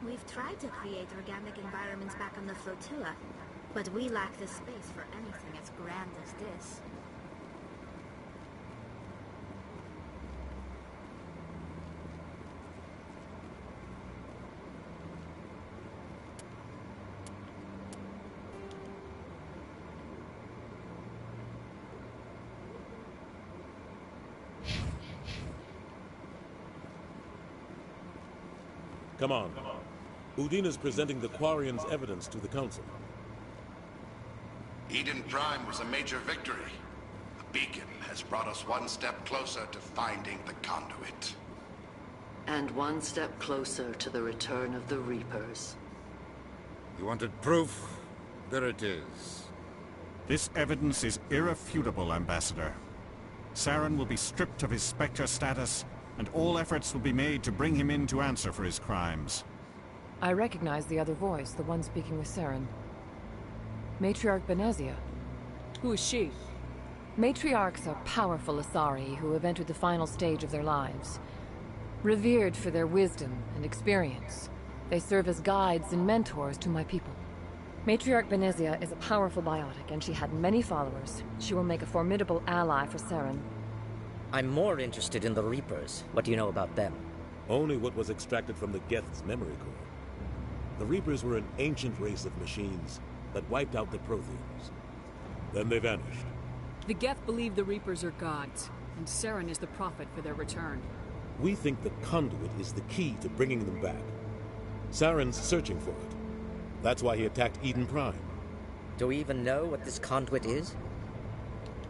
We've tried to create organic environments back on the flotilla, but we lack the space for anything as grand as this. Come on. Udina's presenting the Quarians' evidence to the Council. Eden Prime was a major victory. The beacon has brought us one step closer to finding the conduit. And one step closer to the return of the Reapers. You wanted proof? There it is. This evidence is irrefutable, Ambassador. Saren will be stripped of his Spectre status, and all efforts will be made to bring him in to answer for his crimes. I recognize the other voice, the one speaking with Saren. Matriarch Benezia. Who is she? Matriarchs are powerful Asari who have entered the final stage of their lives. Revered for their wisdom and experience, they serve as guides and mentors to my people. Matriarch Benezia is a powerful biotic, and she had many followers. She will make a formidable ally for Saren. I'm more interested in the Reapers. What do you know about them? Only what was extracted from the Geth's memory core. The Reapers were an ancient race of machines that wiped out the Protheans. Then they vanished. The Geth believe the Reapers are gods, and Saren is the prophet for their return. We think the conduit is the key to bringing them back. Saren's searching for it. That's why he attacked Eden Prime. Do we even know what this conduit is?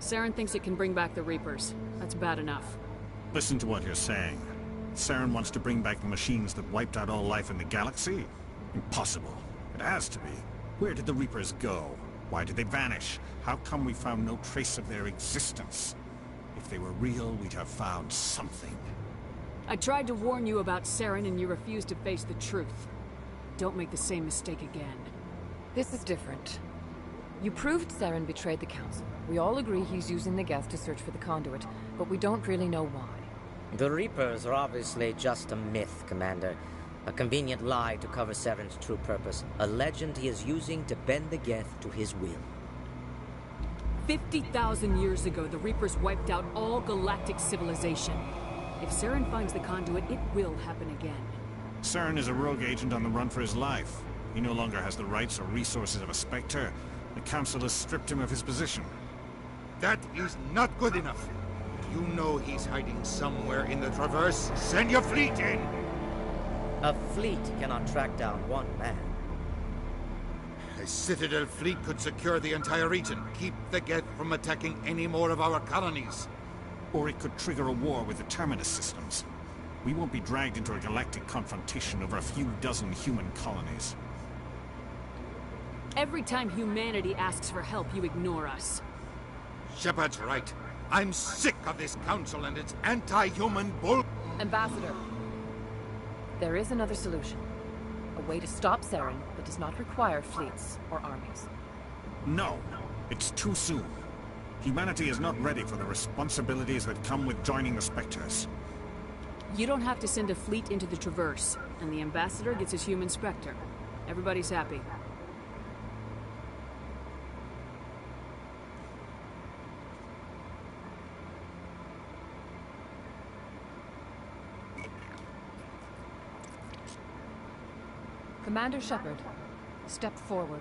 Saren thinks it can bring back the Reapers. That's bad enough. Listen to what you're saying. Saren wants to bring back the machines that wiped out all life in the galaxy? Impossible. It has to be. Where did the Reapers go? Why did they vanish? How come we found no trace of their existence? If they were real, we'd have found something. I tried to warn you about Saren and you refused to face the truth. Don't make the same mistake again. This is different. You proved Saren betrayed the Council. We all agree he's using the Geth to search for the conduit, but we don't really know why. The Reapers are obviously just a myth, Commander. A convenient lie to cover Saren's true purpose. A legend he is using to bend the Geth to his will. 50,000 years ago, the Reapers wiped out all galactic civilization. If Saren finds the conduit, it will happen again. Saren is a rogue agent on the run for his life. He no longer has the rights or resources of a Spectre. The Council has stripped him of his position. That is not good enough. You know he's hiding somewhere in the Traverse. Send your fleet in! A fleet cannot track down one man. A Citadel fleet could secure the entire region, keep the Geth from attacking any more of our colonies. Or it could trigger a war with the Terminus systems. We won't be dragged into a galactic confrontation over a few dozen human colonies. Every time humanity asks for help, you ignore us. Shepard's right. I'm sick of this council and its anti-human bull... Ambassador, there is another solution. A way to stop Saren that does not require fleets or armies. No, it's too soon. Humanity is not ready for the responsibilities that come with joining the Spectres. You don't have to send a fleet into the Traverse, and the Ambassador gets his human Spectre. Everybody's happy. Commander Shepard, step forward.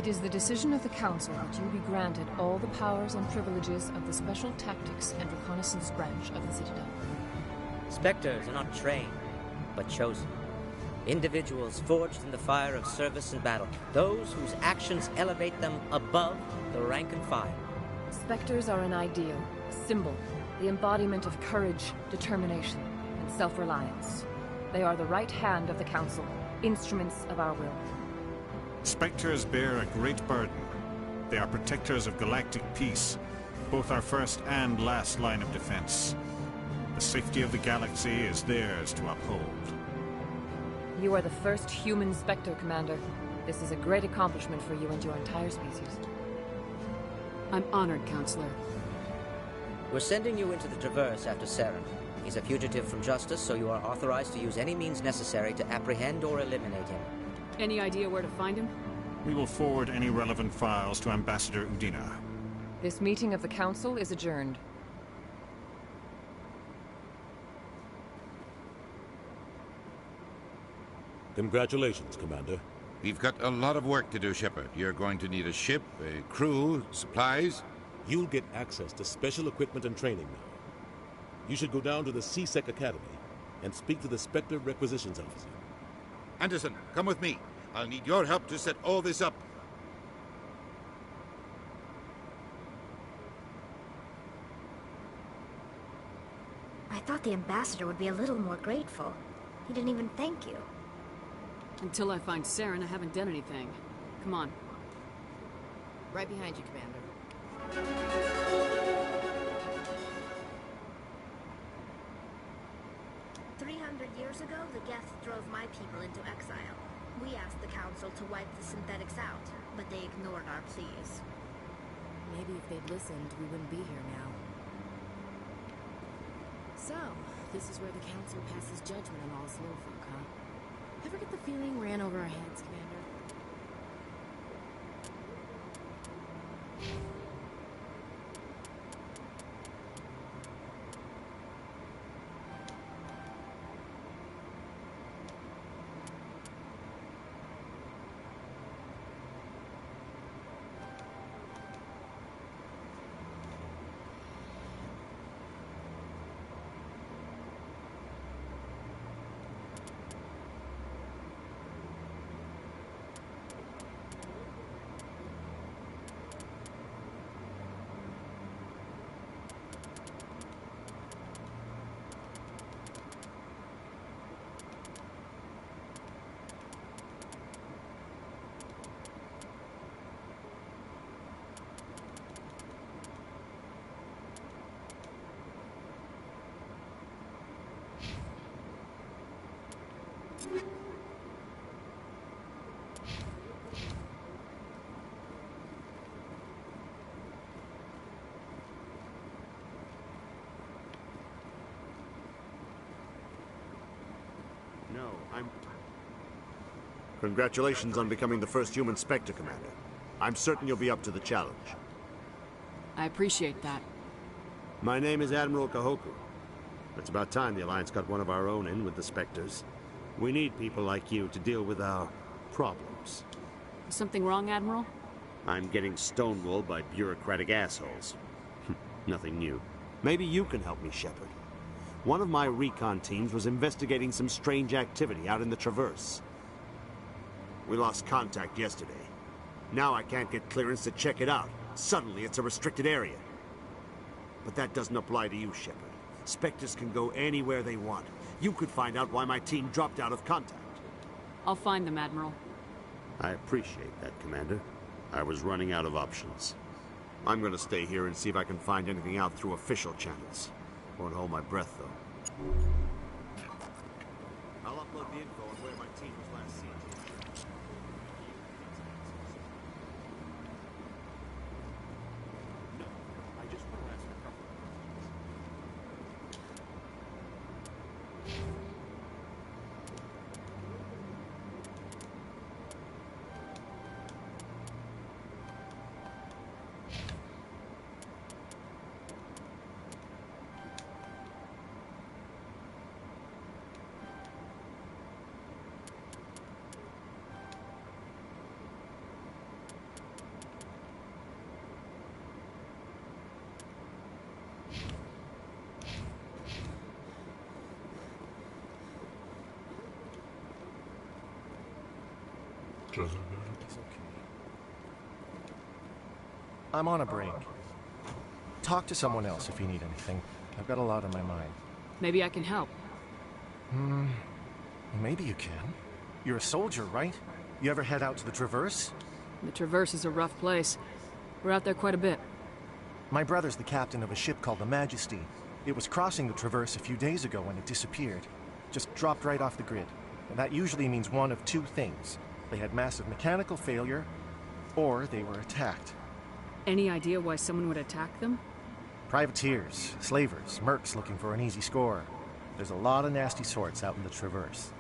It is the decision of the Council that you be granted all the powers and privileges of the Special Tactics and Reconnaissance Branch of the Citadel. Spectres are not trained, but chosen. Individuals forged in the fire of service and battle. Those whose actions elevate them above the rank and file. Spectres are an ideal, a symbol, the embodiment of courage, determination, and self-reliance. They are the right hand of the Council, instruments of our will. Spectres bear a great burden. They are protectors of galactic peace, both our first and last line of defense. The safety of the galaxy is theirs to uphold. You are the first human Spectre, Commander. This is a great accomplishment for you and your entire species. I'm honored, Counselor. We're sending you into the Traverse after Saren. He's a fugitive from justice, so you are authorized to use any means necessary to apprehend or eliminate him. Any idea where to find him? We will forward any relevant files to Ambassador Udina. This meeting of the Council is adjourned. Congratulations, Commander. We've got a lot of work to do, Shepard. You're going to need a ship, a crew, supplies. You'll get access to special equipment and training now. You should go down to the CSEC Academy and speak to the Spectre Requisitions Officer. Anderson, come with me. I'll need your help to set all this up. I thought the ambassador would be a little more grateful. He didn't even thank you. Until I find Saren, I haven't done anything. Come on. Right behind you, Commander. 300 years ago, the Geth drove my people into exile. We asked the Council to wipe the synthetics out, but they ignored our pleas. Maybe if they'd listened, we wouldn't be here now. So, this is where the Council passes judgment on all us little folk, huh? Ever get the feeling ran over our heads, Commander? No, Congratulations on becoming the first human Spectre, Commander. I'm certain you'll be up to the challenge. I appreciate that. My name is Admiral Kahoku. It's about time the Alliance got one of our own in with the Spectres. We need people like you to deal with our problems. Is something wrong, Admiral? I'm getting stonewalled by bureaucratic assholes. Nothing new. Maybe you can help me, Shepard. One of my recon teams was investigating some strange activity out in the Traverse. We lost contact yesterday. Now I can't get clearance to check it out. Suddenly it's a restricted area. But that doesn't apply to you, Shepard. Spectres can go anywhere they want. You could find out why my team dropped out of contact. I'll find them, Admiral. I appreciate that, Commander. I was running out of options. I'm gonna stay here and see if I can find anything out through official channels. Won't hold my breath, though. I'll upload the info on where my team was last seen. No, I just want to ask a couple of questions. I'm on a break. Talk to someone else if you need anything. I've got a lot on my mind. Maybe I can help. Maybe you can. You're a soldier, right? You ever head out to the Traverse? The Traverse is a rough place. We're out there quite a bit. My brother's the captain of a ship called the Majesty. It was crossing the Traverse a few days ago when it disappeared. Just dropped right off the grid. And that usually means one of two things. They had massive mechanical failure, or they were attacked. Any idea why someone would attack them? Privateers, slavers, mercs looking for an easy score. There's a lot of nasty sorts out in the Traverse.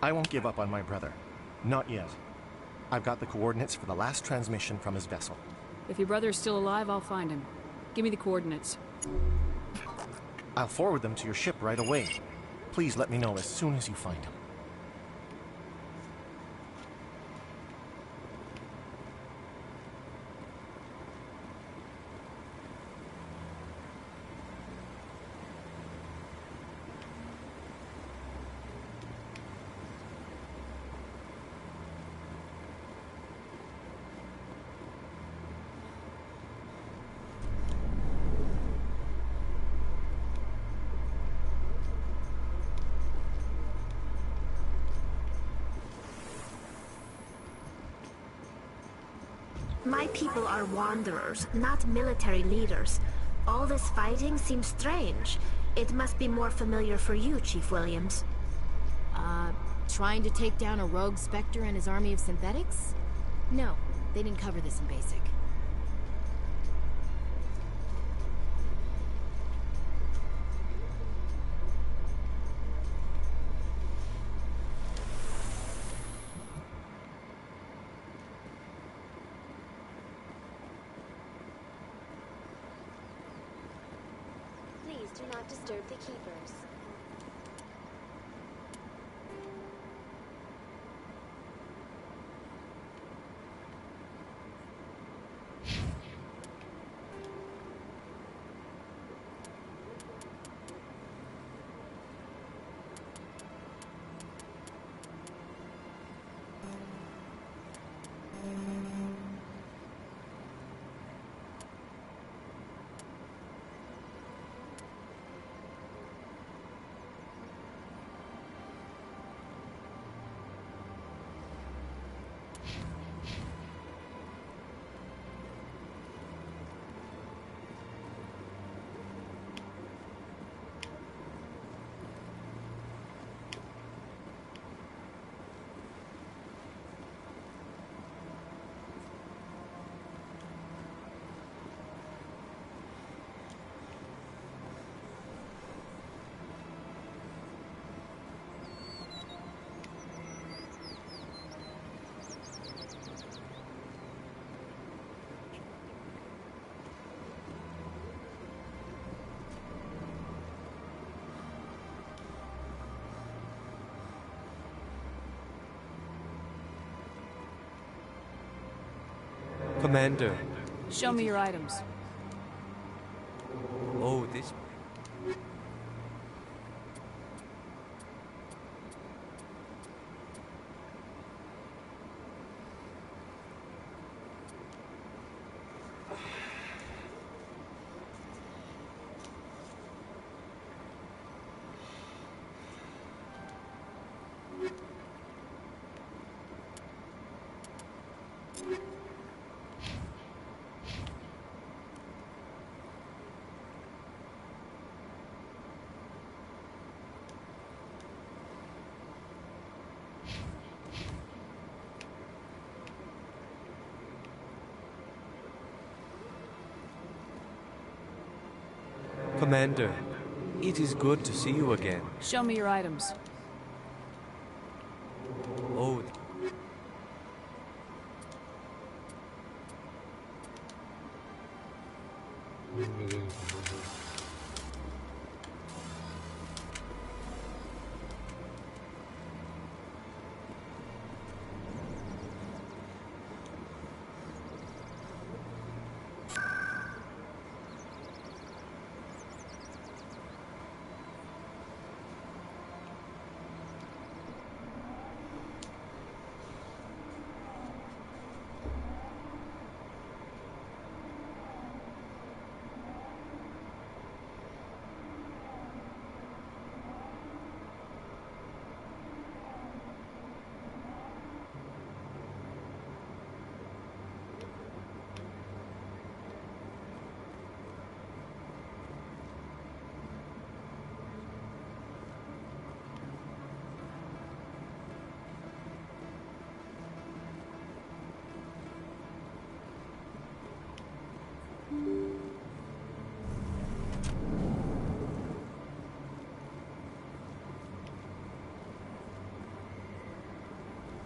I won't give up on my brother. Not yet. I've got the coordinates for the last transmission from his vessel. If your brother's still alive, I'll find him. Give me the coordinates. I'll forward them to your ship right away. Please let me know as soon as you find him. My people are wanderers, not military leaders. All this fighting seems strange. It must be more familiar for you, Chief Williams. Trying to take down a rogue Spectre and his army of synthetics? No, they didn't cover this in basic. Please do not disturb the keepers. Commander. Show me your items. Oh, this... Commander, it is good to see you again. Show me your items. Oh.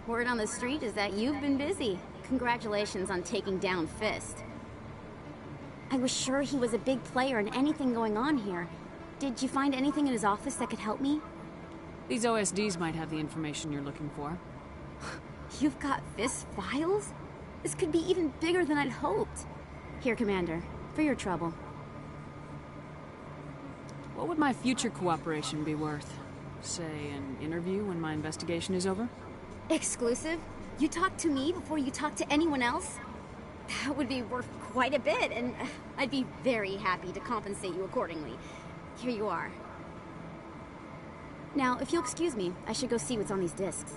Word on the street is that you've been busy. Congratulations on taking down Fist. I was sure he was a big player in anything going on here. Did you find anything in his office that could help me? These OSDs might have the information you're looking for. You've got Fist files? This could be even bigger than I'd hoped. Here, Commander, for your trouble. What would my future cooperation be worth? Say, an interview when my investigation is over? Exclusive? You talk to me before you talk to anyone else? That would be worth quite a bit, and I'd be very happy to compensate you accordingly. Here you are. Now, if you'll excuse me, I should go see what's on these discs.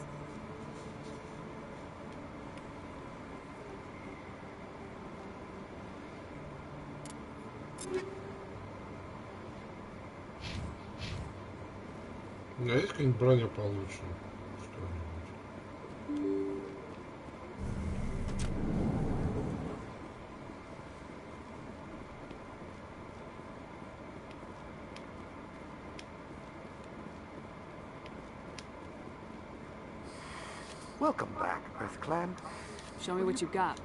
У меня есть какая-нибудь броня получше? Welcome back, Earth Clan. Show me what you've got.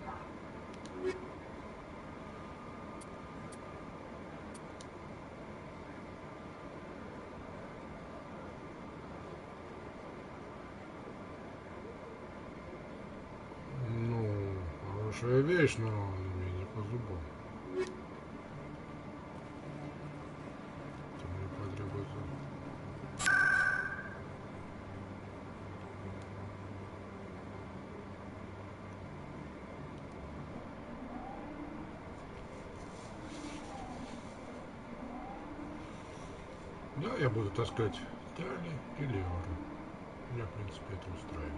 Ну, хорошая вещь, но мне не по зубам. Это мне потребуется. Да, я буду таскать Тали или Ору. Меня, в принципе, это устраивает.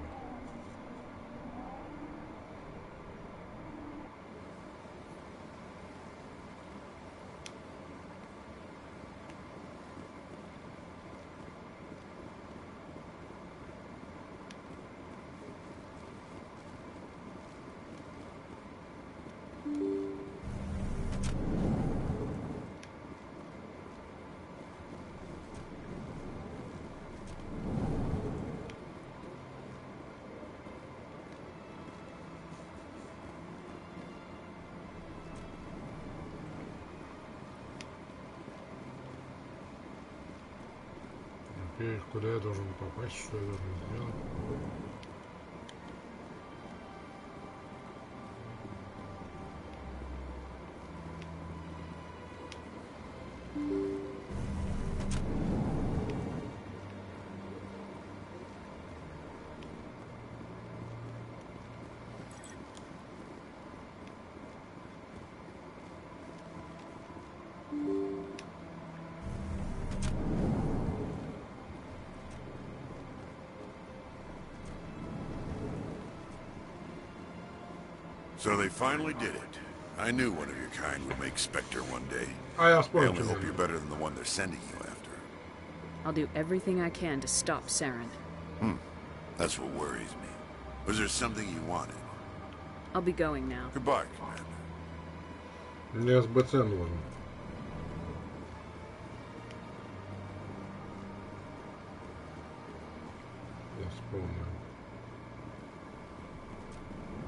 Куда я должен попасть, что я должен сделать? So they finally did it. I knew one of your kind would make Spectre one day. I only hope you're better than the one they're sending you after. I'll do everything I can to stop Saren. That's what worries me. Was there something you wanted? I'll be going now. Goodbye, Commander. Мне СБЦ нужен. Я вспомнил.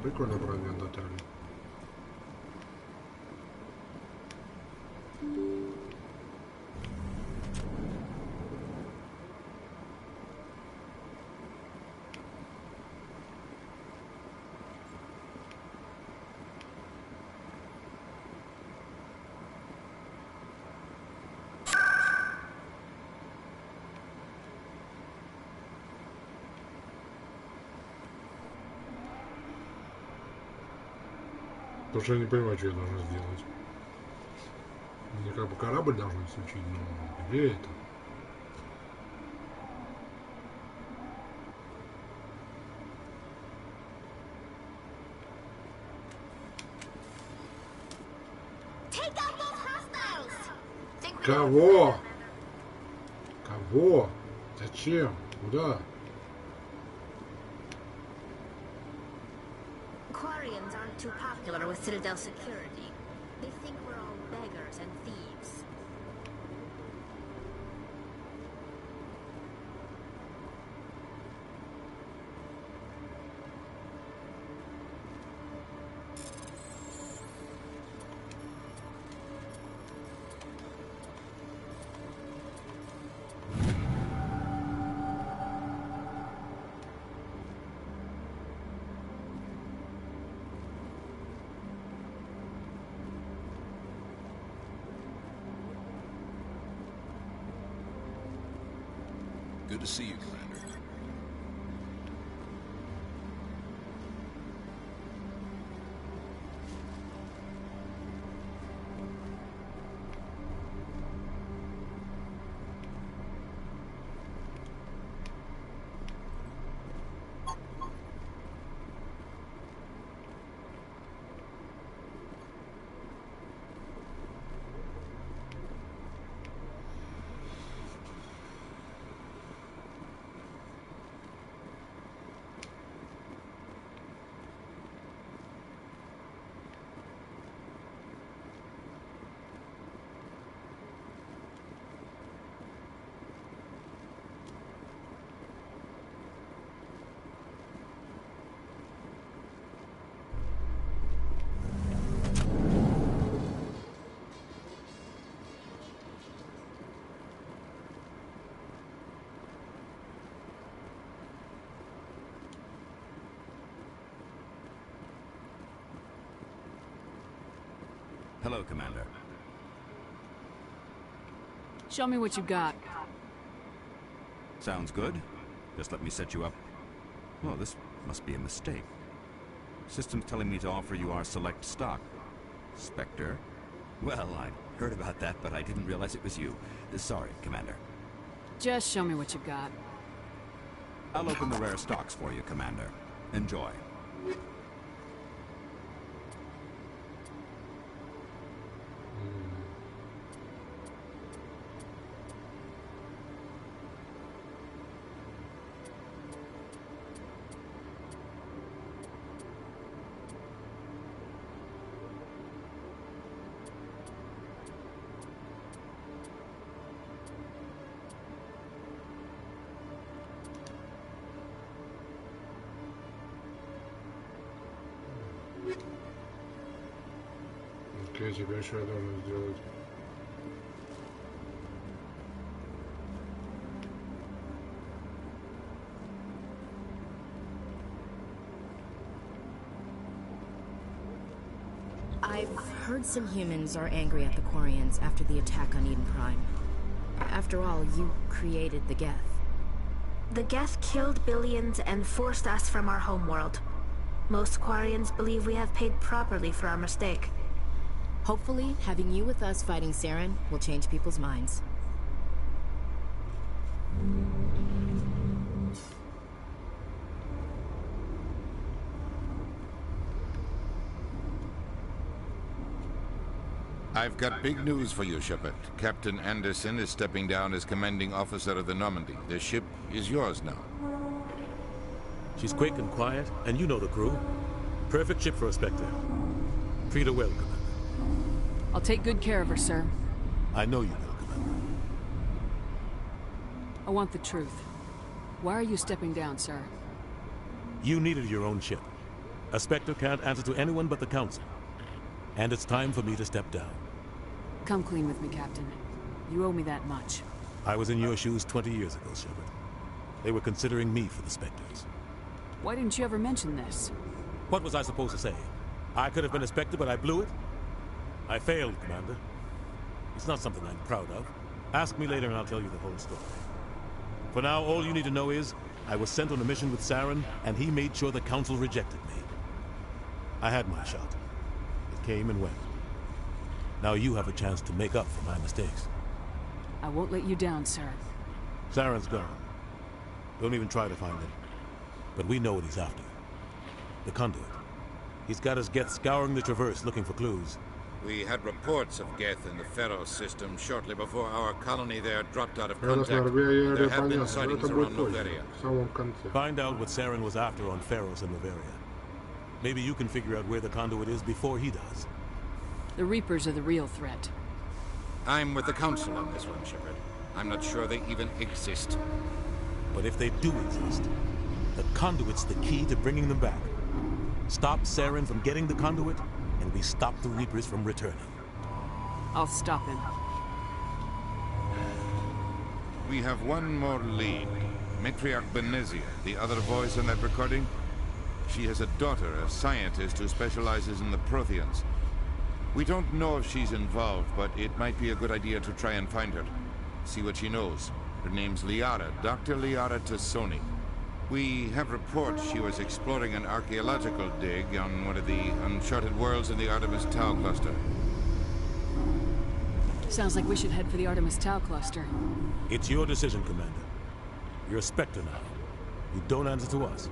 Прикольно броня Наталья. Потому что я не понимаю, что я должен сделать. Мне как бы корабль должен изучить, но где это? Кого? Кого? Зачем? Куда? Quarians aren't too popular with Citadel security. They think we're all beggars and thieves. Good to see you, Commander. Hello, Commander. Show me what you got. Sounds good. Just let me set you up. Oh, this must be a mistake. System's telling me to offer you our select stock. Spectre? Well, I heard about that, but I didn't realize it was you. Sorry, Commander. Just show me what you got. I'll open the rare stocks for you, Commander. Enjoy. Окей, теперь что я должен сделать? I've heard some humans are angry at the Quarians after the attack on Eden Prime. After all, you created the Geth. The Geth killed billions and forced us from our homeworld. Most Quarians believe we have paid properly for our mistake. Hopefully, having you with us fighting Saren will change people's minds. I've got big news for you, Shepard. Captain Anderson is stepping down as commanding officer of the Normandy. The ship is yours now. She's quick and quiet, and you know the crew. Perfect ship for a Spectre. Treat her well, Commander. I'll take good care of her, sir. I know you will, Commander. I want the truth. Why are you stepping down, sir? You needed your own ship. A Spectre can't answer to anyone but the Council. And it's time for me to step down. Come clean with me, Captain. You owe me that much. I was in your shoes 20 years ago, Shepard. They were considering me for the Spectres. Why didn't you ever mention this? What was I supposed to say? I could have been a Spectre, but I blew it? I failed, Commander. It's not something I'm proud of. Ask me later and I'll tell you the whole story. For now, all you need to know is, I was sent on a mission with Saren, and he made sure the Council rejected me. I had my shot. It came and went. Now you have a chance to make up for my mistakes. I won't let you down, sir. Saren's gone. Don't even try to find him. But we know what he's after. The conduit. He's got his Geth scouring the Traverse looking for clues. We had reports of Geth in the Pharaoh system shortly before our colony there dropped out of contact. There have been sightings around Noveria. Find out what Saren was after on Pharaohs and Noveria. Maybe you can figure out where the conduit is before he does. The Reapers are the real threat. I'm with the Council on this one, Shepard. I'm not sure they even exist. But if they do exist, the conduit's the key to bringing them back. Stop Saren from getting the conduit, and we stop the Reapers from returning. I'll stop him. We have one more lead. Matriarch Benezia, the other voice in that recording. She has a daughter, a scientist who specializes in the Protheans. We don't know if she's involved, but it might be a good idea to try and find her. See what she knows. Her name's Liara, Dr. Liara Tassoni. We have reports she was exploring an archaeological dig on one of the uncharted worlds in the Artemis Tau cluster. Sounds like we should head for the Artemis Tau cluster. It's your decision, Commander. You're a Spectre now. You don't answer to us.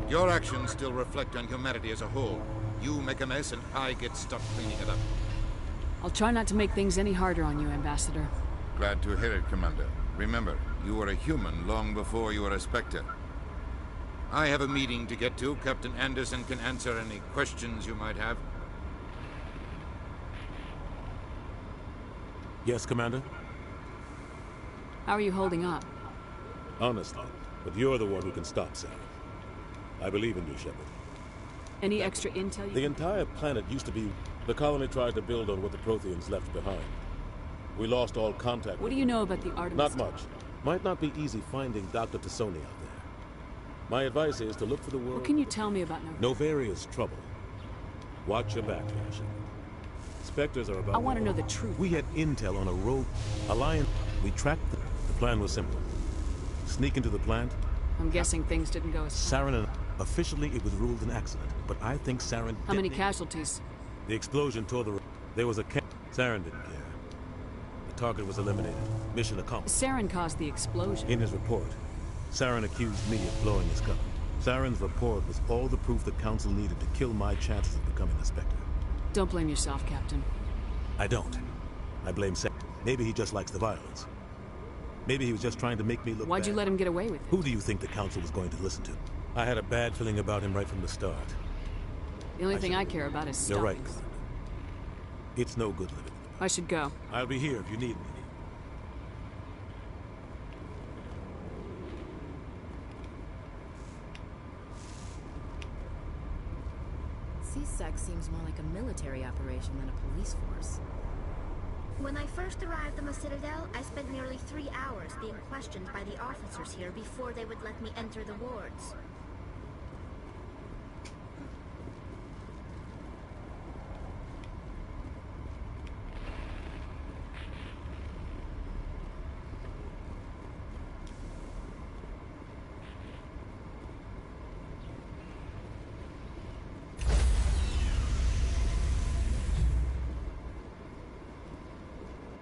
Your actions still reflect on humanity as a whole. You make a mess and I get stuck cleaning it up. I'll try not to make things any harder on you, Ambassador. Glad to hear it, Commander. Remember, you were a human long before you were a Spectre. I have a meeting to get to. Captain Anderson can answer any questions you might have. Yes, Commander? How are you holding up? Honestly, but you're the one who can stop Sarah. I believe in you, Shepard. Any extra intel? The entire planet used to be... The colony tried to build on what the Protheans left behind. We lost all contact. What do you know about the Artemis? Not much. Might not be easy finding Dr. Tassoni out there. My advice is to look for the world... What can you tell me about Novaria's trouble. Watch your back, Shepard. Spectres are about... I want to know the truth. We had intel on a rogue alliance. We tracked the plan was simple. Sneak into the plant. I'm guessing things didn't go as Saren and... Officially, it was ruled an accident, but I think Saren... How many casualties? The explosion tore the... There was a... Saren didn't care. The target was eliminated. Mission accomplished. Saren caused the explosion. In his report, Saren accused me of blowing his cover. Saren's report was all the proof the Council needed to kill my chances of becoming a Spectre. Don't blame yourself, Captain. I don't. I blame Saren. Maybe he just likes the violence. Maybe he was just trying to make me look Why'd bad. you let him get away with it? Who do you think the Council was going to listen to? I had a bad feeling about him right from the start. The only thing I care about is stopping. You're right, Commander. It's no good living. I should go. I'll be here if you need me. CSEC seems more like a military operation than a police force. When I first arrived on the Citadel, I spent nearly 3 hours being questioned by the officers here before they would let me enter the wards.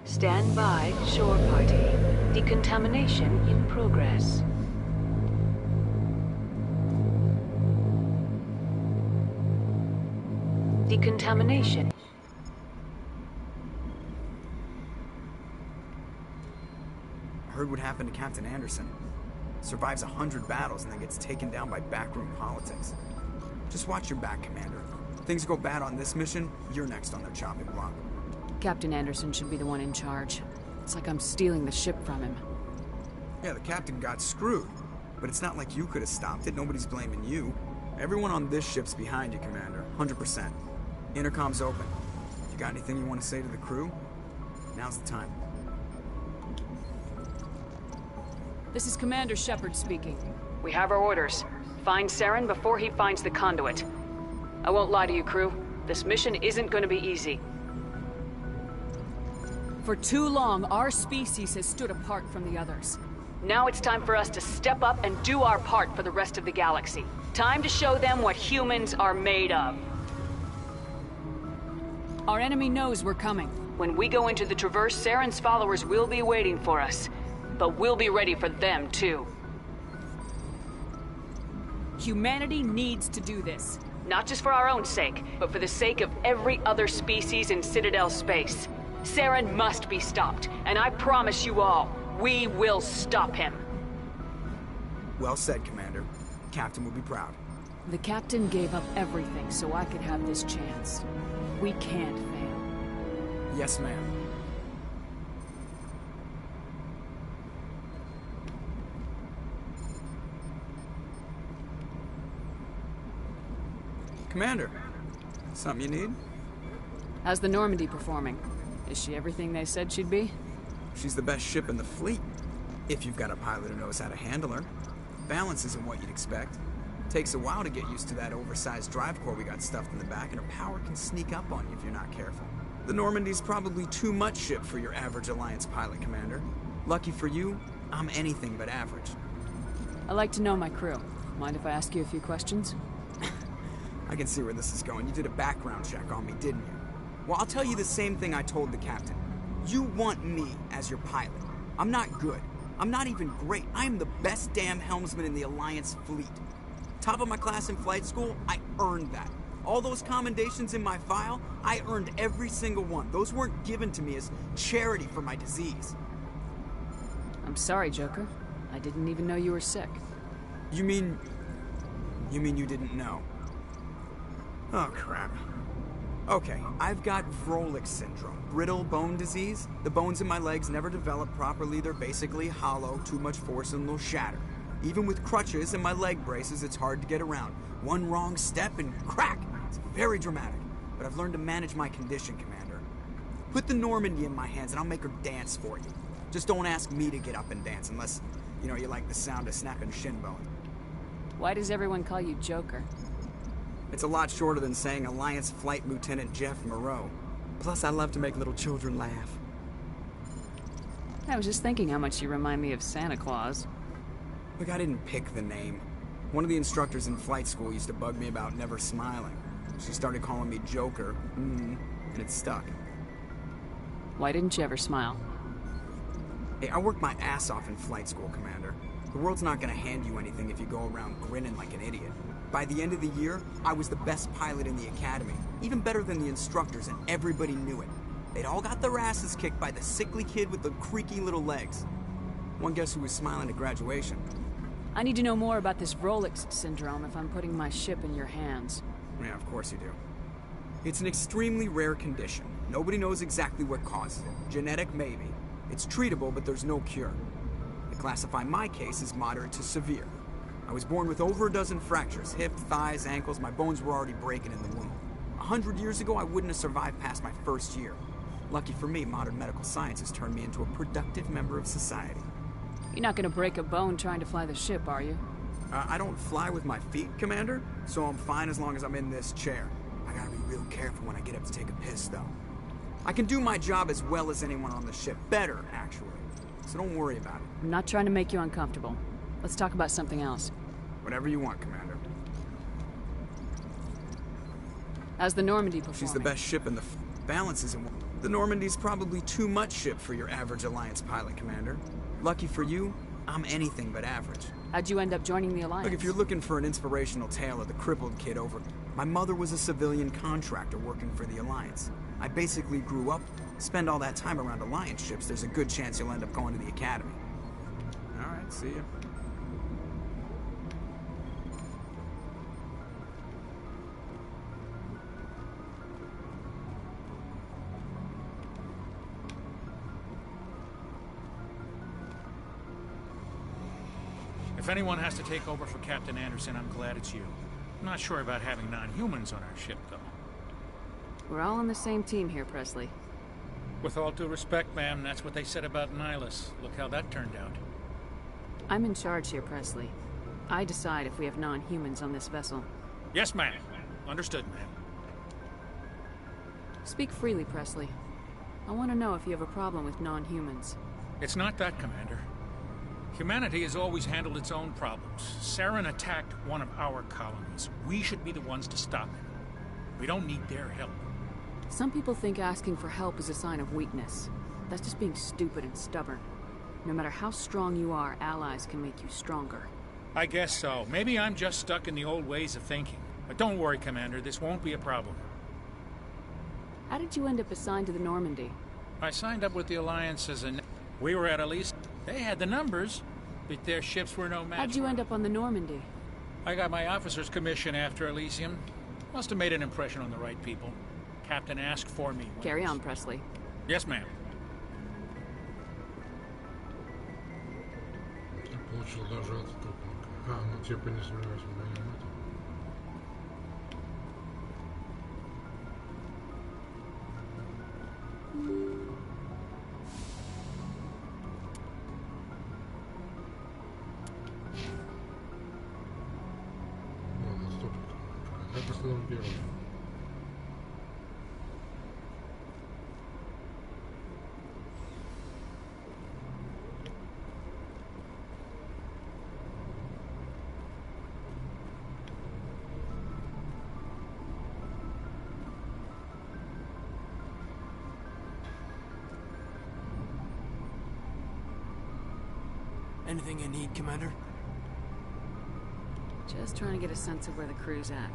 Stand by, shore party. Decontamination in progress. Decontamination. Heard what happened to Captain Anderson. Survives 100 battles and then gets taken down by backroom politics. Just watch your back, Commander. If things go bad on this mission, you're next on their chopping block. Captain Anderson should be the one in charge. It's like I'm stealing the ship from him. Yeah, the captain got screwed. But it's not like you could have stopped it. Nobody's blaming you. Everyone on this ship's behind you, Commander. 100%. Intercom's open. You got anything you want to say to the crew? Now's the time. This is Commander Shepard speaking. We have our orders. Find Saren before he finds the conduit. I won't lie to you, crew. This mission isn't going to be easy. For too long, our species has stood apart from the others. Now it's time for us to step up and do our part for the rest of the galaxy. Time to show them what humans are made of. Our enemy knows we're coming. When we go into the Traverse, Saren's followers will be waiting for us. But we'll be ready for them, too. Humanity needs to do this. Not just for our own sake, but for the sake of every other species in Citadel space. Saren must be stopped, and I promise you all, we will stop him. Well said, Commander. Captain will be proud. The Captain gave up everything so I could have this chance. We can't fail. Yes, ma'am. Commander, something you need? How's the Normandy performing? Is she everything they said she'd be? She's the best ship in the fleet. If you've got a pilot who knows how to handle her. Balance isn't what you'd expect. Takes a while to get used to that oversized drive core we got stuffed in the back, and her power can sneak up on you if you're not careful. The Normandy's probably too much ship for your average Alliance pilot, Commander. Lucky for you, I'm anything but average. I like to know my crew. Mind if I ask you a few questions? I can see where this is going. You did a background check on me, didn't you? Well, I'll tell you the same thing I told the captain. You want me as your pilot. I'm not good. I'm not even great. I am the best damn helmsman in the Alliance fleet. Top of my class in flight school, I earned that. All those commendations in my file, I earned every single one. Those weren't given to me as charity for my disease. I'm sorry, Joker. I didn't even know you were sick. You mean you didn't know? Oh, crap. Okay, I've got Vrolik syndrome, brittle bone disease. The bones in my legs never develop properly. They're basically hollow, too much force and they'll shatter. Even with crutches and my leg braces, it's hard to get around. One wrong step and crack! It's very dramatic, but I've learned to manage my condition, Commander. Put the Normandy in my hands and I'll make her dance for you. Just don't ask me to get up and dance unless, you like the sound of snapping shin bone. Why does everyone call you Joker? It's a lot shorter than saying Alliance Flight Lieutenant Jeff Moreau. Plus, I love to make little children laugh. I was just thinking how much you remind me of Santa Claus. Look, I didn't pick the name. One of the instructors in flight school used to bug me about never smiling. She started calling me Joker, and it stuck. Why didn't you ever smile? Hey, I worked my ass off in flight school, Commander. The world's not gonna hand you anything if you go around grinning like an idiot. By the end of the year, I was the best pilot in the academy, even better than the instructors, and everybody knew it. They'd all got their asses kicked by the sickly kid with the creaky little legs. One guess who was smiling at graduation? I need to know more about this Vrolik syndrome if I'm putting my ship in your hands. Yeah, of course you do. It's an extremely rare condition. Nobody knows exactly what causes it. Genetic, maybe. It's treatable, but there's no cure. They classify my case as moderate to severe. I was born with over a dozen fractures, hip, thighs, ankles. My bones were already breaking in the womb. 100 years ago, I wouldn't have survived past my first year. Lucky for me, modern medical science has turned me into a productive member of society. You're not gonna break a bone trying to fly the ship, are you? I don't fly with my feet, Commander, so I'm fine as long as I'm in this chair. I gotta be real careful when I get up to take a piss, though. I can do my job as well as anyone on the ship. Better, actually. So don't worry about it. I'm not trying to make you uncomfortable. Let's talk about something else. Whatever you want, Commander. How's the Normandy performing? She's the best ship in the balance isn't. The Normandy's probably too much ship for your average Alliance pilot, Commander. Lucky for you, I'm anything but average. How'd you end up joining the Alliance? Look, if you're looking for an inspirational tale of the crippled kid over... My mother was a civilian contractor working for the Alliance. I basically grew up, spend all that time around Alliance ships, there's a good chance you'll end up going to the Academy. Alright, see ya. If anyone has to take over for Captain Anderson, I'm glad it's you. I'm not sure about having non-humans on our ship, though. We're all on the same team here, Presley. With all due respect, ma'am, that's what they said about Nihilus. Look how that turned out. I'm in charge here, Presley. I decide if we have non-humans on this vessel. Yes, ma'am. Understood, ma'am. Speak freely, Presley. I want to know if you have a problem with non-humans. It's not that, Commander. Humanity has always handled its own problems. Saren attacked one of our colonies. We should be the ones to stop him. We don't need their help. Some people think asking for help is a sign of weakness. That's just being stupid and stubborn. No matter how strong you are, allies can make you stronger. I guess so. Maybe I'm just stuck in the old ways of thinking. But don't worry, Commander. This won't be a problem. How did you end up assigned to the Normandy? I signed up with the Alliance as a... We were at Elise. They had the numbers, but their ships were no match. How'd you end up on the Normandy? I got my officer's commission after Elysium. Must have made an impression on the right people. Captain asked for me. Carry on, Presley. Yes, ma'am. Получил даже отступника. Ну типа не сомневаюсь в моем этом. Ладно, стоп. Как основном первый? Anything you need, Commander? Just trying to get a sense of where the crew's at.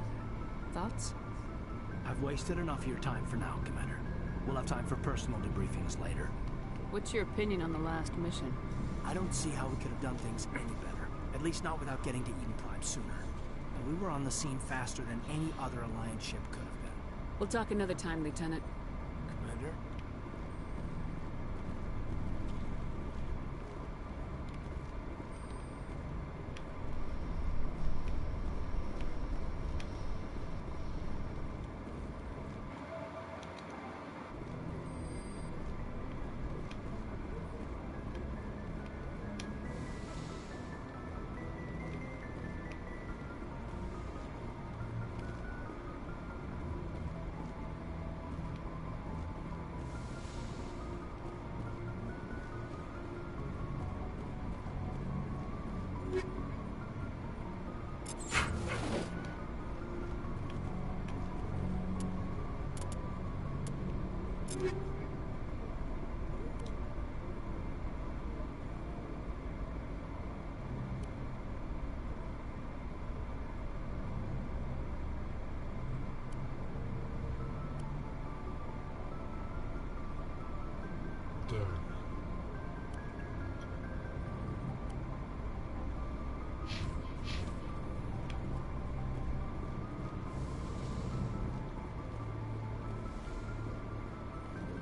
Thoughts? I've wasted enough of your time for now, Commander. We'll have time for personal debriefings later. What's your opinion on the last mission? I don't see how we could have done things any better. At least not without getting to Eden Prime sooner. And we were on the scene faster than any other Alliance ship could have been. We'll talk another time, Lieutenant. Commander?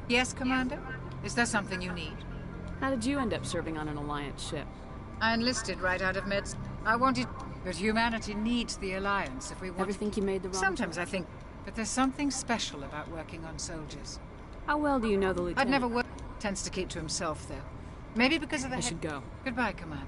Yes, Commander? Is there something you need? How did you end up serving on an Alliance ship? I enlisted right out of med. I wanted... But humanity needs the Alliance if we want... Ever think you made the wrong Sometimes choice? I think... But there's something special about working on soldiers. How well do you know the Lieutenant? I'd never worked... Tends to keep to himself, though. Maybe because of the... I should go. Goodbye, Commander.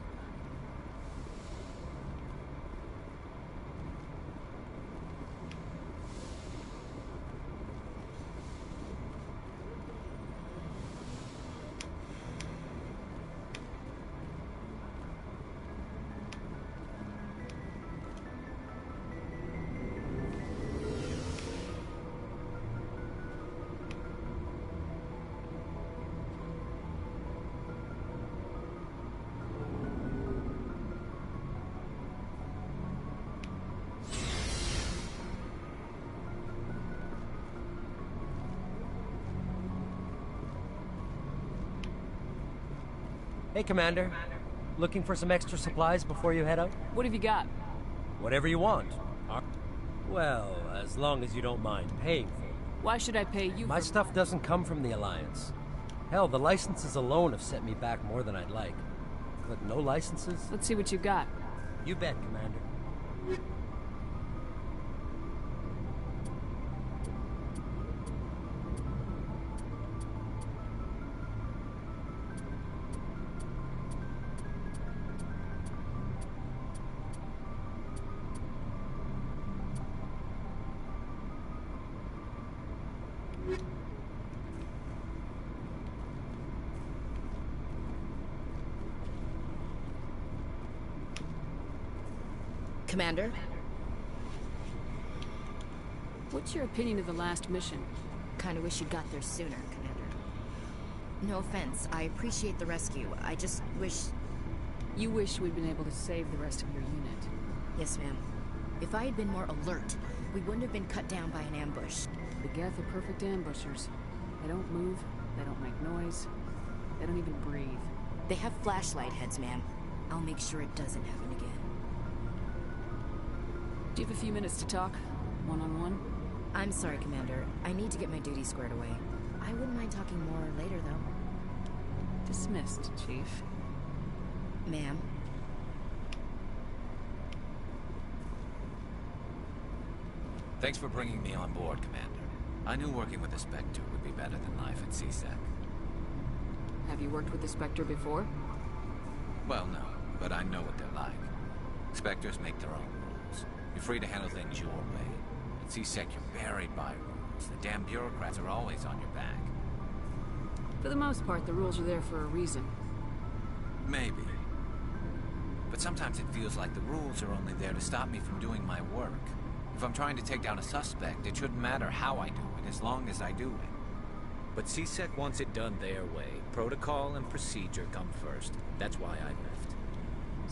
Hey, Commander. Looking for some extra supplies before you head out? What have you got? Whatever you want. Well, as long as you don't mind paying for it. Why should I pay you My for... stuff doesn't come from the Alliance. Hell, the licenses alone have set me back more than I'd like. But no licenses? Let's see what you got. You bet, Commander. Commander? What's your opinion of the last mission? Kinda wish you got there sooner, Commander. No offense, I appreciate the rescue. I just wish... You wish we'd been able to save the rest of your unit. Yes, ma'am. If I had been more alert, we wouldn't have been cut down by an ambush. The Geth are perfect ambushers. They don't move, they don't make noise, they don't even breathe. They have flashlight heads, ma'am. I'll make sure it doesn't happen again. Do you have a few minutes to talk? One-on-one? I'm sorry, Commander. I need to get my duties squared away. I wouldn't mind talking more later, though. Dismissed, Chief. Ma'am? Thanks for bringing me on board, Commander. I knew working with the Spectre would be better than life at CSEC. Have you worked with the Spectre before? Well, no, but I know what they're like. Spectres make their own rules. You're free to handle things your way. At CSEC, you're buried by rules. The damn bureaucrats are always on your back. For the most part, the rules are there for a reason. Maybe. But sometimes it feels like the rules are only there to stop me from doing my work. If I'm trying to take down a suspect, it shouldn't matter how I do it, as long as I do it. But CSEC wants it done their way. Protocol and procedure come first. That's why I left.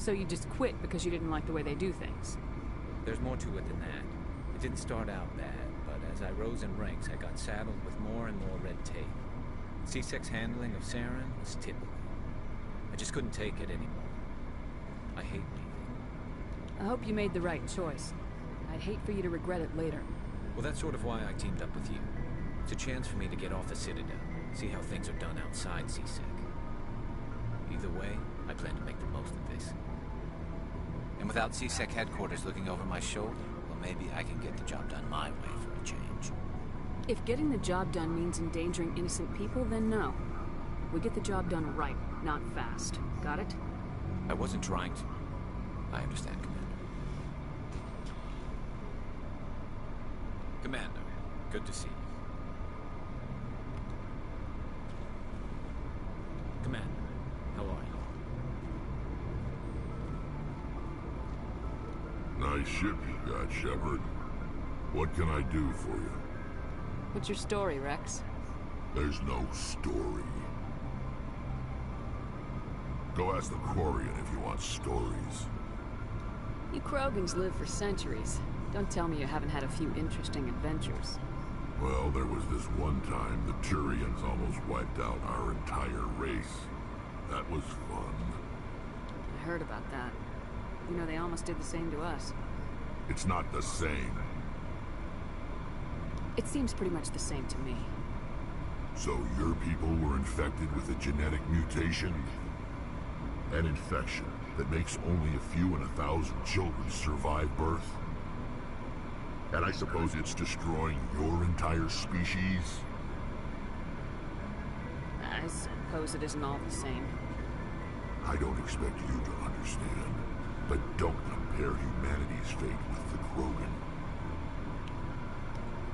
So you just quit because you didn't like the way they do things? There's more to it than that. It didn't start out bad, but as I rose in ranks, I got saddled with more and more red tape. C-Sec's handling of Saren was typical. I just couldn't take it anymore. I hate leaving. I hope you made the right choice. I'd hate for you to regret it later. Well, that's sort of why I teamed up with you. It's a chance for me to get off the Citadel, see how things are done outside C-Sec. Either way, I plan to make the most of this. And without C-Sec headquarters looking over my shoulder, well, maybe I can get the job done my way for a change. If getting the job done means endangering innocent people, then no. We get the job done right, not fast. Got it? I wasn't trying to. I understand, Commander. Commander, good to see you. Commander, how are you? Nice ship you got, Shepard. What can I do for you? What's your story, Rex? There's no story. Go ask the Quarian if you want stories. You Krogans live for centuries. Don't tell me you haven't had a few interesting adventures. Well, there was this one time the Turians almost wiped out our entire race. That was fun. I heard about that. You know, they almost did the same to us. It's not the same. It seems pretty much the same to me. So your people were infected with a genetic mutation? An infection that makes only a few in 1,000 children survive birth? And I suppose it's destroying your entire species? I suppose it isn't all the same. I don't expect you to understand, but don't compare humanity's fate with the Krogan.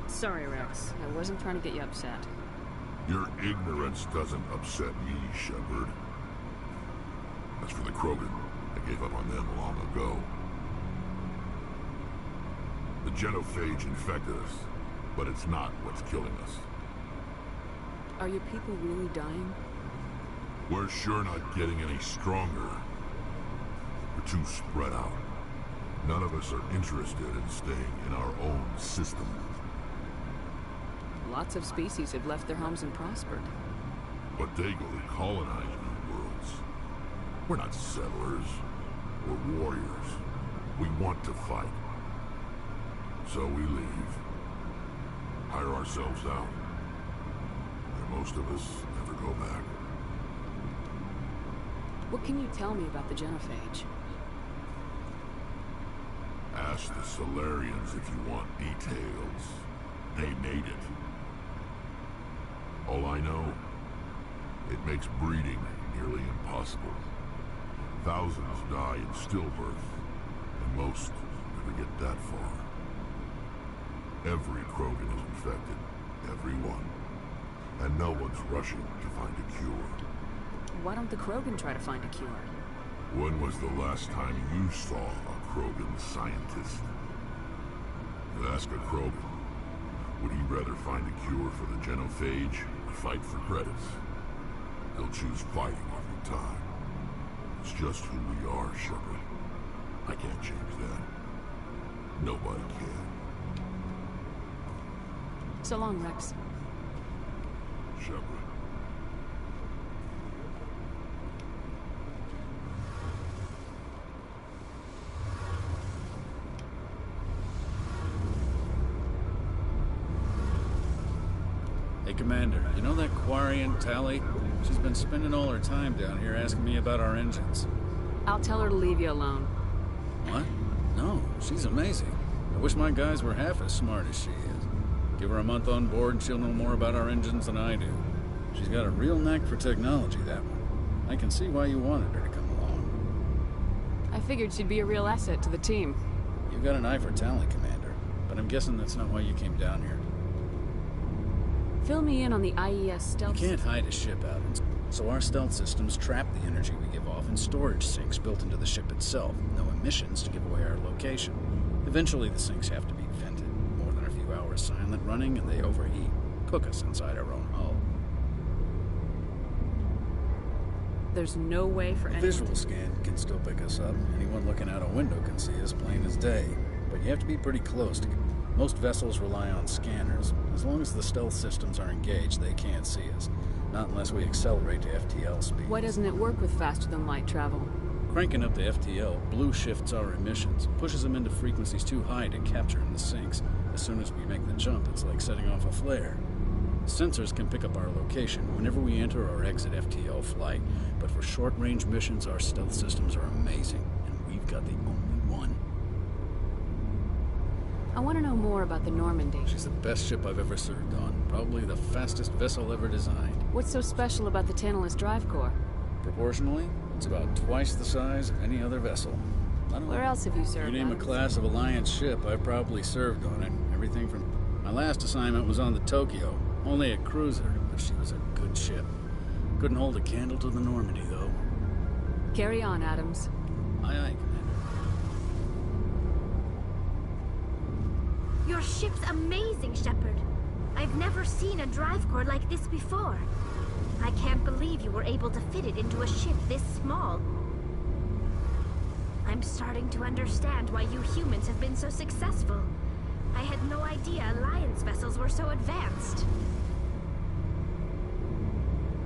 Sorry, Rex. I wasn't trying to get you upset. Your ignorance doesn't upset me, Shepard. As for the Krogan, I gave up on them long ago. The genophage infected us, but it's not what's killing us. Are your people really dying? We're sure not getting any stronger. We're too spread out. None of us are interested in staying in our own system. Lots of species have left their homes and prospered. But they go to colonize new worlds. We're not settlers. We're warriors. We want to fight. So we leave. Hire ourselves out. And most of us never go back. What can you tell me about the genophage? Ask the Solarians if you want details. They made it. All I know, it makes breeding nearly impossible. Thousands die in stillbirth, and most never get that far. Every Krogan is infected. Every one. And no one's rushing to find a cure. Why don't the Krogan try to find a cure? When was the last time you saw a Krogan scientist? You ask a Krogan, would he rather find a cure for the genophage or fight for credits? He'll choose fighting every time. It's just who we are, Shepard. I can't change that. Nobody can. So long, Rex. Shepard. Hey, Commander, you know that Quarian, Tally? She's been spending all her time down here asking me about our engines. I'll tell her to leave you alone. What? No, she's amazing. I wish my guys were half as smart as she is. Give her a month on board and she'll know more about our engines than I do. She's got a real knack for technology, that one. I can see why you wanted her to come along. I figured she'd be a real asset to the team. You've got an eye for talent, Commander. But I'm guessing that's not why you came down here. Fill me in on the IES stealth. You can't hide a ship out, so our stealth systems trap the energy we give off in storage sinks built into the ship itself. No emissions to give away our location. Eventually the sinks have to be vented. More than a few hours silent running and they overheat. Cook us inside our own hull. There's no way for anyone visual scan can still pick us up. Anyone looking out a window can see us plain as day. But you have to be pretty close to... Most vessels rely on scanners. As long as the stealth systems are engaged, they can't see us. Not unless we accelerate to FTL speed. Why doesn't it work with faster-than-light travel? Cranking up to FTL, blue shifts our emissions, pushes them into frequencies too high to capture in the sinks. As soon as we make the jump, it's like setting off a flare. Sensors can pick up our location whenever we enter or exit FTL flight, but for short-range missions, our stealth systems are amazing, and we've got the only one. I want to know more about the Normandy. She's the best ship I've ever served on. Probably the fastest vessel ever designed. What's so special about the Tantalus Drive Core? Proportionally, it's about twice the size of any other vessel. Where else have you served? You name a class of Alliance ship, I've probably served on it. Everything from... My last assignment was on the Tokyo. Only a cruiser, but she was a good ship. Couldn't hold a candle to the Normandy, though. Carry on, Adams. Aye, aye, Commander. Your ship's amazing, Shepard. I've never seen a drive core like this before. I can't believe you were able to fit it into a ship this small. I'm starting to understand why you humans have been so successful. I had no idea Alliance vessels were so advanced.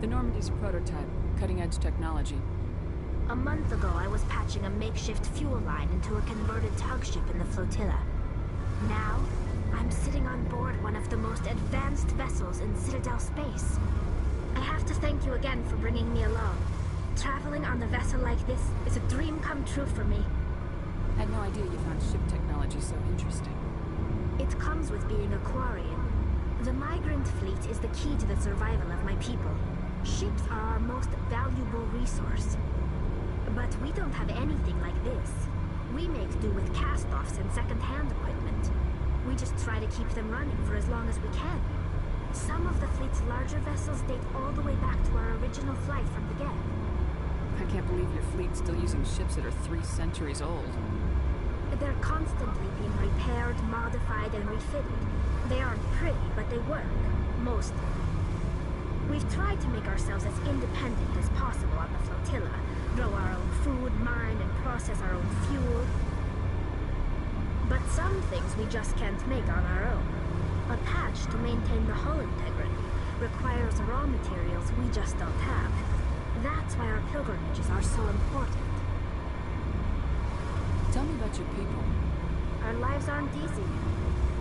The Normandy's a prototype, cutting-edge technology. A month ago, I was patching a makeshift fuel line into a converted tug ship in the flotilla. Now, I'm sitting on board one of the most advanced vessels in Citadel space. I have to thank you again for bringing me along. Traveling on a vessel like this is a dream come true for me. I had no idea you found ship technology so interesting. It comes with being a Quarian. The migrant fleet is the key to the survival of my people. Ships are our most valuable resource. But we don't have anything like this. We make do with cast-offs and second-hand equipment. We just try to keep them running for as long as we can. Some of the fleet's larger vessels date all the way back to our original flight from the get. I can't believe your fleet's still using ships that are 3 centuries old. They're constantly being repaired, modified, and refitted. They aren't pretty, but they work. Mostly. We've tried to make ourselves as independent as possible on the flotilla. Grow our own food, mine, and process our own fuel. But some things we just can't make on our own. A patch to maintain the hull integrity requires raw materials we just don't have. That's why our pilgrimages are so important. Tell me about your people. Our lives aren't easy.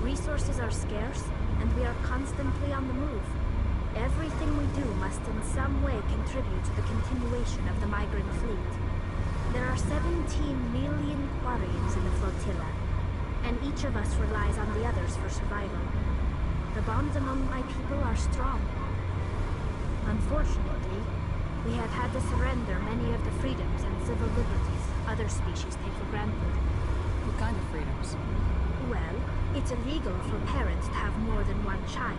Resources are scarce, and we are constantly on the move. Everything we do must in some way contribute to the continuation of the migrant fleet. There are 17 million Quarians in the flotilla, and each of us relies on the others for survival. The bonds among my people are strong. Unfortunately, we have had to surrender many of the freedoms and civil liberties other species take for granted. What kind of freedoms? Well, it's illegal for parents to have more than one child.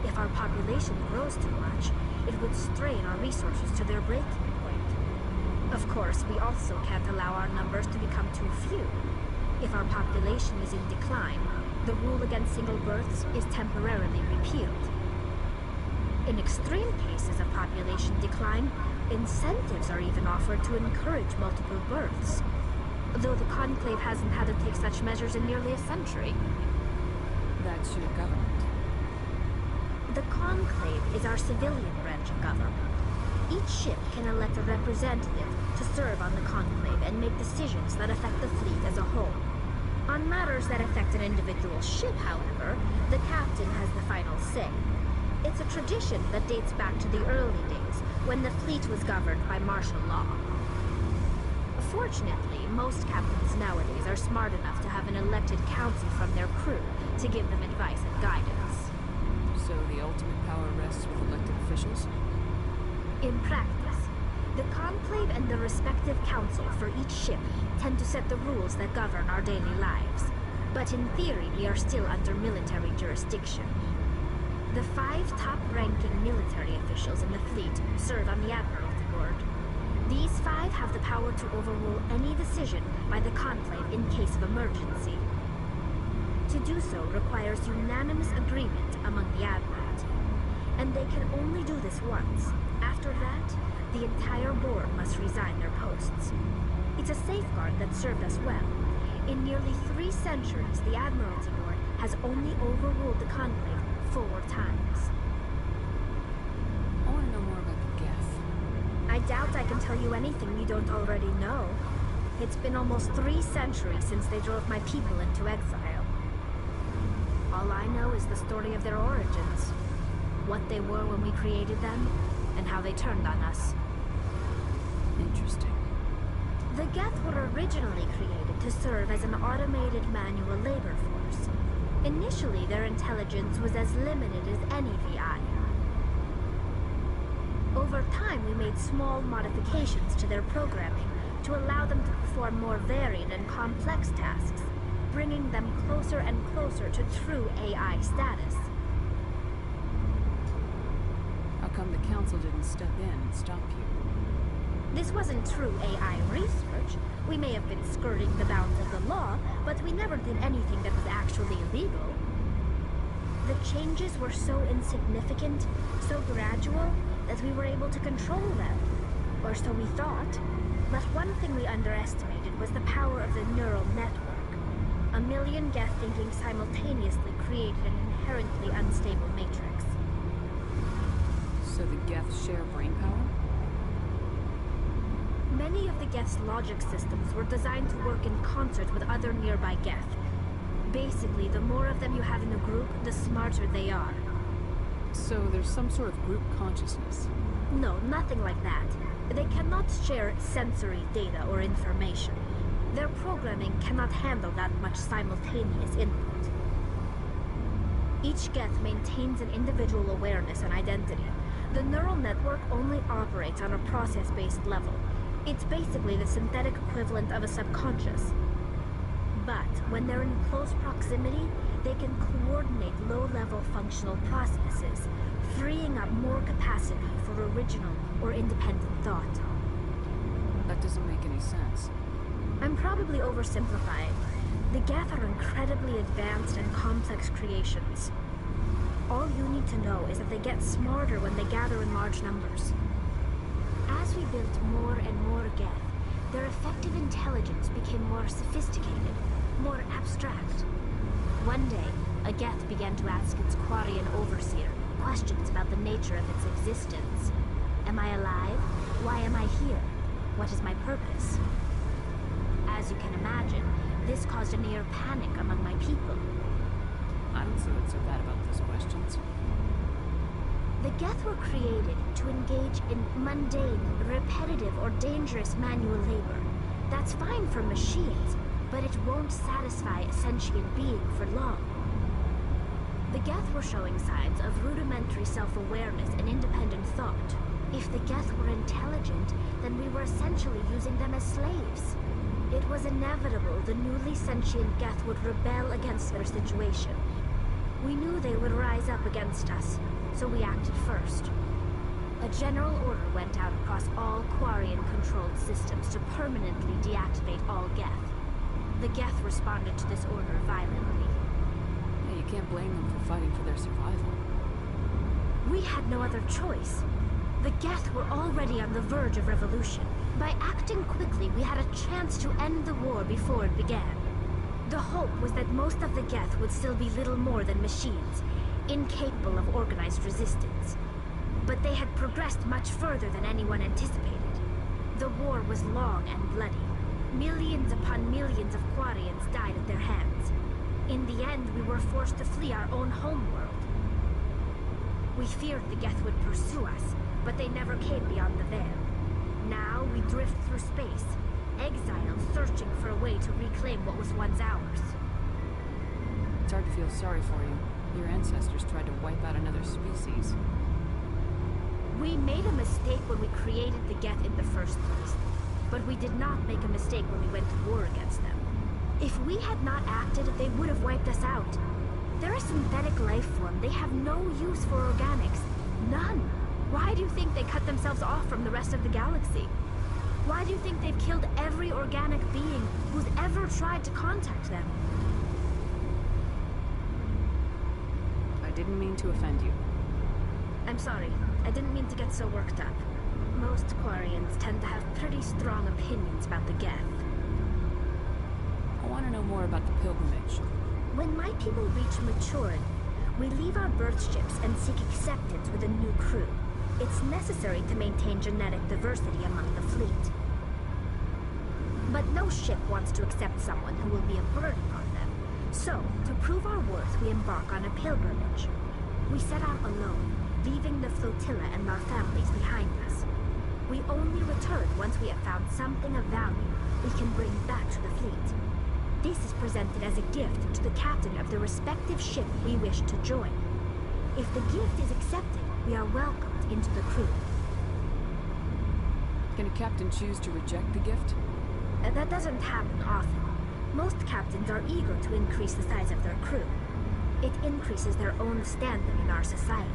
If our population grows too much, it would strain our resources to their breaking point. Of course, we also can't allow our numbers to become too few. If our population is in decline, the rule against single births is temporarily repealed. In extreme cases of population decline, incentives are even offered to encourage multiple births. Though the Conclave hasn't had to take such measures in nearly a century. That's your government. The Conclave is our civilian branch of government. Each ship can elect a representative to serve on the Conclave and make decisions that affect the fleet as a whole. On matters that affect an individual ship, however, the captain has the final say. It's a tradition that dates back to the early days, when the fleet was governed by martial law. Fortunately, most captains nowadays are smart enough to have an elected council from their crew to give them advice and guidance. So the ultimate power rests with elected officials? In practice, the Conclave and the respective council for each ship tend to set the rules that govern our daily lives. But in theory, we are still under military jurisdiction. The 5 top-ranking military officials in the fleet serve on the Admiralty Board. These 5 have the power to overrule any decision by the Conclave in case of emergency. To do so requires unanimous agreement among the Admiralty, and they can only do this once, after After that, the entire board must resign their posts. It's a safeguard that served us well. In nearly 3 centuries, the Admiralty Board has only overruled the Conclave 4 times. I want to know more about the Geth. I doubt I can tell you anything you don't already know. It's been almost 3 centuries since they drove my people into exile. All I know is the story of their origins. What they were when we created them, and how they turned on us. Interesting. The Geth were originally created to serve as an automated manual labor force. Initially, their intelligence was as limited as any VI. Over time, we made small modifications to their programming to allow them to perform more varied and complex tasks, bringing them closer and closer to true AI status. How come the Council didn't step in and stop you? This wasn't true AI research. We may have been skirting the bounds of the law, but we never did anything that was actually illegal. The changes were so insignificant, so gradual, that we were able to control them. Or so we thought. But one thing we underestimated was the power of the neural network. A million Geth thinking simultaneously created an inherently unstable matrix. So the Geth share brain power? Many of the Geth's logic systems were designed to work in concert with other nearby Geth. Basically, the more of them you have in a group, the smarter they are. So there's some sort of group consciousness? No, nothing like that. They cannot share sensory data or information. Their programming cannot handle that much simultaneous input. Each Geth maintains an individual awareness and identity. The neural network only operates on a process-based level. It's basically the synthetic equivalent of a subconscious. But when they're in close proximity, they can coordinate low-level functional processes, freeing up more capacity for original or independent thought. That doesn't make any sense. I'm probably oversimplifying. The Geth are incredibly advanced and complex creations. All you need to know is that they get smarter when they gather in large numbers. As we built more and more Geth, their effective intelligence became more sophisticated, more abstract. One day, a Geth began to ask its Quarian overseer questions about the nature of its existence. Am I alive? Why am I here? What is my purpose? As you can imagine, this caused a near panic among my people. I don't see what's so bad about those questions. The Geth were created to engage in mundane, repetitive, or dangerous manual labor. That's fine for machines, but it won't satisfy a sentient being for long. The Geth were showing signs of rudimentary self-awareness and independent thought. If the Geth were intelligent, then we were essentially using them as slaves. It was inevitable the newly sentient Geth would rebel against their situation. We knew they would rise up against us, so we acted first. A general order went out across all Quarian-controlled systems to permanently deactivate all Geth. The Geth responded to this order violently. Yeah, you can't blame them for fighting for their survival. We had no other choice. The Geth were already on the verge of revolution. By acting quickly, we had a chance to end the war before it began. The hope was that most of the Geth would still be little more than machines, incapable of organized resistance. But they had progressed much further than anyone anticipated. The war was long and bloody. Millions upon millions of Quarians died at their hands. In the end, we were forced to flee our own homeworld. We feared the Geth would pursue us, but they never came beyond the veil. Now we drift through space, exiled, searching for a way to reclaim what was once ours. It's hard to feel sorry for you. Your ancestors tried to wipe out another species. We made a mistake when we created the Geth in the first place, but we did not make a mistake when we went to war against them. If we had not acted, they would have wiped us out. They're a synthetic life form. They have no use for organics. None. Why do you think they cut themselves off from the rest of the galaxy? Why do you think they've killed every organic being who's ever tried to contact them? I didn't mean to offend you. I'm sorry. I didn't mean to get so worked up. Most Quarians tend to have pretty strong opinions about the Geth. I want to know more about the pilgrimage. When my people reach maturity, we leave our birth ships and seek acceptance with a new crew. It's necessary to maintain genetic diversity among the fleet. But no ship wants to accept someone who will be a burden on them. So, to prove our worth, we embark on a pilgrimage. We set out alone, leaving the flotilla and our families behind us. We only return once we have found something of value we can bring back to the fleet. This is presented as a gift to the captain of the respective ship we wish to join. If the gift is accepted, we are welcomed into the crew. Can a captain choose to reject the gift? That doesn't happen often. Most captains are eager to increase the size of their crew. It increases their own standing in our society.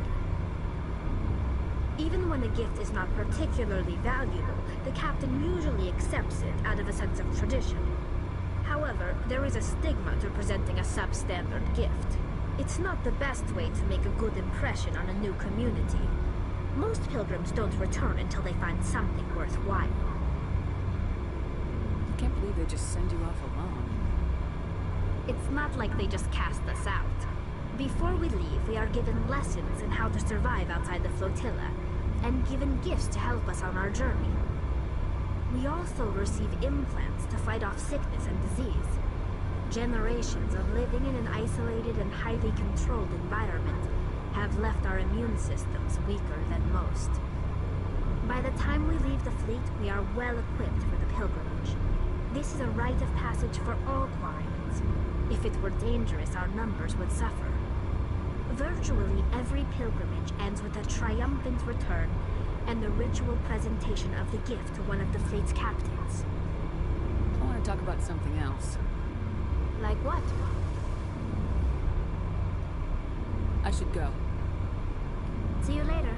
Even when a gift is not particularly valuable, the captain usually accepts it out of a sense of tradition. However, there is a stigma to presenting a substandard gift. It's not the best way to make a good impression on a new community. Most pilgrims don't return until they find something worthwhile. I can't believe they just send you off alone. It's not like they just cast us out. Before we leave, we are given lessons in how to survive outside the flotilla, and given gifts to help us on our journey. We also receive implants to fight off sickness and disease. Generations of living in an isolated and highly controlled environment have left our immune systems weaker than most. By the time we leave the fleet, we are well equipped for the pilgrimage. This is a rite of passage for all Quarians. If it were dangerous, our numbers would suffer. Virtually every pilgrimage ends with a triumphant return and the ritual presentation of the gift to one of the fleet's captains. I want to talk about something else. Like what? I should go. See you later.